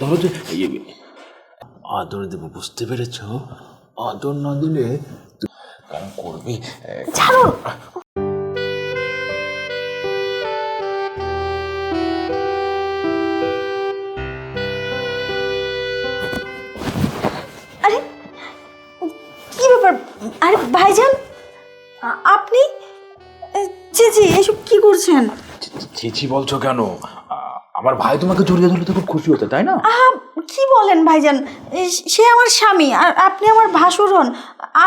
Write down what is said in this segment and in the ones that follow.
ধরো যে আদর দেবো, বুঝতে পেরেছ? আদর না দিলে কারণ করবি। ছাড়ো। আরে কি ব্যাপার? আরে ভাইজান আপনি, জি জি, এসব কি করছেন? চিচি বলছো কেন? আমার ভাই তোমাকে জড়িয়ে ধরলে তো খুব খুশি হতো, তাই না? কি বলেন ভাইজান? সে আমার স্বামী আর আপনি আমার ভাসুর হন।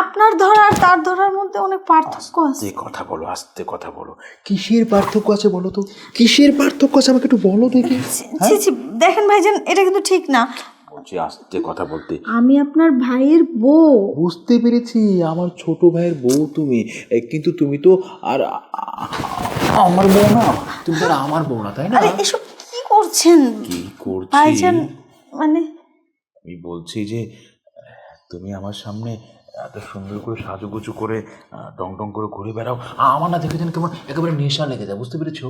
আপনার ধরা আর তার ধরার মধ্যে অনেক পার্থক্য আছে। আস্তে কথা বলো, আস্তে কথা বলো। কিসের পার্থক্য আছে বলো তো? কিসের পার্থক্য আছে আমাকে একটু বলো দেখি। ছি ছি, দেখেন ভাইজান, এটা কিন্তু ঠিক না। বলছি আস্তে কথা বলতে। আমি আপনার ভাইয়ের বউ। বুঝতে পেরেছি, আমার ছোট ভাইয়ের বউ তুমি, কিন্তু তুমি তো আর আমার বউ না। তুমি তো আর আমার বউ না, তাই না? আরে এসব কি করছেন কি করছি ভাইজান? মানে আমি বলছি যে তুমি আমার সামনে এত সুন্দর করে সাজুগুজু করে টং টং করে ঘুরে বেড়াও, আমার না দেখে যেন কেমন একেবারে নেশা লেগে যায়, বুঝতে পেরেছো?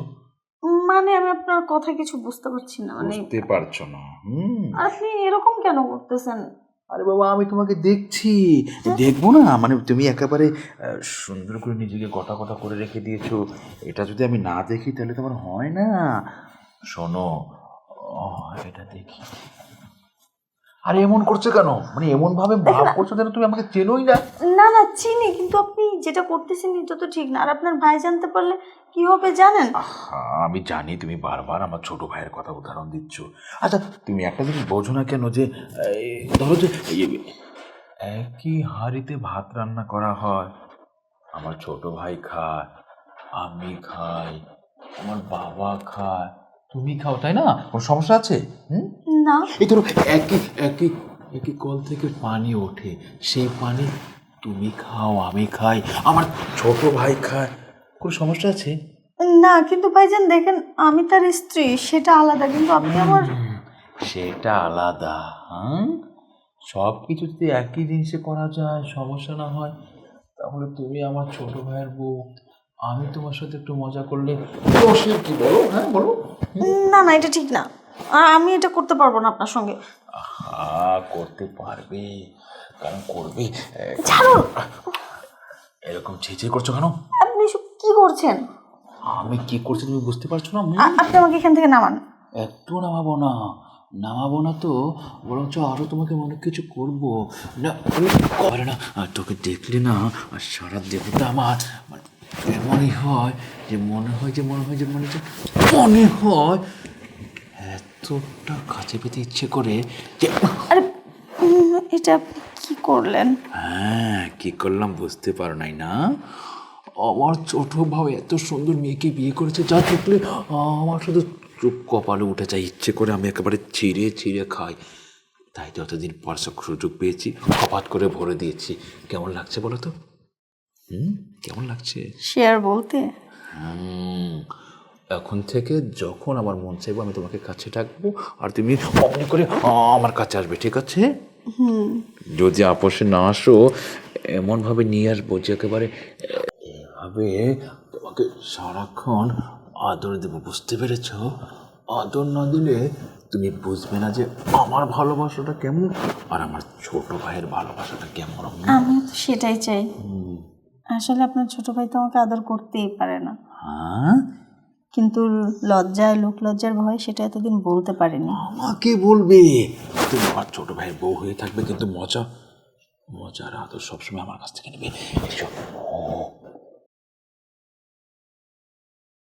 মানে আমি আপনার কথা কিছু বুঝতে পারছি না। মানে বুঝতে পারছো না? আপনি এরকম কেন করতেছেন? আরে বাবা, আমি তোমাকে দেখছি, দেখবো না মানে? তুমি একেবারে সুন্দর করে নিজেকে গোটা গোটা করে রেখে দিয়েছো। এটা যদি আমি না দেখি তাহলে তোমার হয় না। শোনো, এটা দেখি। আরে এমন করছো কেন? মানে এমন ভাবে ভাব করছো যেন তুমি আমাকে চেনোই না। না না, চিনি, কিন্তু আপনি যেটা করতেছেন এটা তো ঠিক না। আর আপনার ভাই জানতে পারলে কি হবে জানেন? আমি জানি তুমি বারবার আমার ছোট ভাইয়ের কথা উদাহরণ দিচ্ছ। আচ্ছা, তুমি একটা জিনিস বোঝো না কেন যে ধরো যে একই হাঁড়িতে ভাত রান্না করা হয়, আমার ছোট ভাই খায়, আমি খাই, আমার বাবা খায়, তুমি খাও, তাই না? কোনো সমস্যা আছে? না। এই ধরো একই একই একই কল থেকে পানি ওঠে, সেই পানি তুমি খাও, আমি খাই, আমার ছোট ভাই খায়, কোনো সমস্যা আছে? না, কিন্তু ভাইজান দেখেন, আমি তার স্ত্রী, সেটা আলাদা, কিন্তু আপনি আমার। সেটা আলাদা। সব কিছু যদি একই জিনিসে করা যায়, সমস্যা না হয়, তাহলে তুমি আমার ছোট ভাইয়ের বউ, আমি তোমার সাথে একটু মজা করলে দোষের কি বলো? হ্যাঁ বলো। না না, এটা ঠিক না। আমি এটা করতে পারবো না আপনার সঙ্গে। করতে পারবে, কারণ করবে। ছাড়ো। এরকম চেঁচিয়ে করছো কেন? আপনি এসব কি করছেন? আমি কি করছি তুমি বুঝতে পারছো না? আপনি আমাকে এখান থেকে নামান। একটু নামাবো না, নামাবো না তো, বরঞ্চ আরো তোমাকে অনেক কিছু করবো। না আমি করে না, তোকে দেখলে না আর সারা দেহটা আমার মানে এমনই হয় যে মনে হয় যে মনে হয় যে মনে হয় মনে হয় এতটা কাছে পেতে ইচ্ছে করে যে। আরে এটা আপনি কি করলেন? কি করলাম বুঝতে পারো নাই না? আমার ছোট ভাই এত সুন্দর মেয়েকে বিয়ে করেছে, যা দেখলে আমার শুধু চুপ কপালে উঠে যায়, ইচ্ছে করে আমি একেবারে ছিঁড়ে ছিঁড়ে খাই। তাই তো এতদিন পর সুযোগ পেয়েছি, হঠাৎ করে ভরে দিয়েছি। কেমন লাগছে বলো তো? কেমন লাগছে? শেয়ার বলতে এখন থেকে যখন আমার মন চাইবো আমি তোমাকে কাছে ডাকবো, আর তুমি অমনি করে আমার কাছে আসবে, ঠিক আছে? যদি আপোষে না আসো, এমনভাবে নিয়ে আসবো যে একেবারে এভাবে তোমাকে সারাক্ষণ আদর দেবো, বুঝতে পেরেছ? আদর না দিলে তুমি বুঝবে না যে আমার ভালোবাসাটা কেমন আর আমার ছোট ভাইয়ের ভালোবাসাটা কেমন। আমি তো সেটাই চাই। আসলে আপনার ছোট ভাই তো আমাকে আদর করতেই পারে না, কিন্তু লজ্জায়, লোক লজ্জার ভয় সেটা এতদিন বলতে পারিনি। আমাকে বলবে, তুমি আমার ছোট ভাইয়ের বউ হয়ে থাকবে, কিন্তু মজার আদর সবসময় আমার কাছ থেকে নেবে। এসো।